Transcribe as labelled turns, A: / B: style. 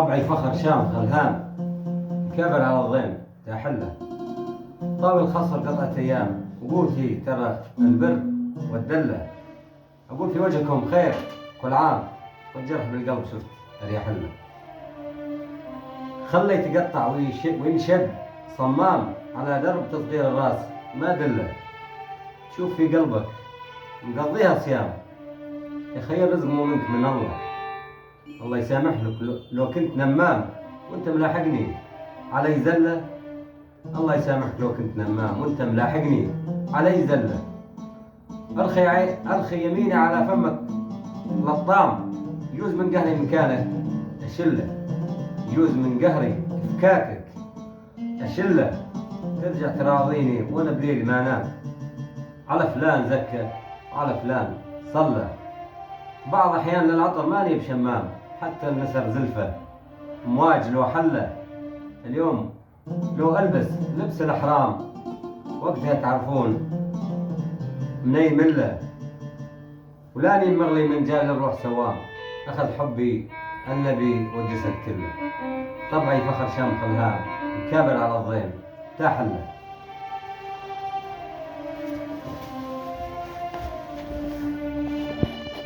A: طبعي فخر شام خلهان، كابر على الضيم تحله. طاوي الخصر قطعة أيام، وقوتي ترى البر والدلة. أقول في وجهكم خير كل عام، والجرح بالقلب شفت أريح له. خلي يتقطع وينشد صمام على درب تصغير الراس ما دله. شوف في قلبك مقضيها صيام، يا خير رزق مو منك من الله. الله يسامح لك لو كنت نمام وانت ملاحقني علي زله. الله يسامحك لو كنت نمام وانت ملاحقني علي زله. ارخي يميني على فمك لطام، يجوز من قهري مكانه اشله. يجوز من قهري فكاكك اشله. ترجع تراضيني وانا بليل ما نام، على فلان زكى على فلان صلى. بعض احيان للعطر ماني بشمام، حتى النسر زلفه مواج لو حله. اليوم لو البس لبس الاحرام، وقتها تعرفون مني مله. ولاني مغلي من جال الروح سوام، اخذ حبي النبي والجسد كله. طبعي فخر شام خلهان، كابر على الضيم تاحله.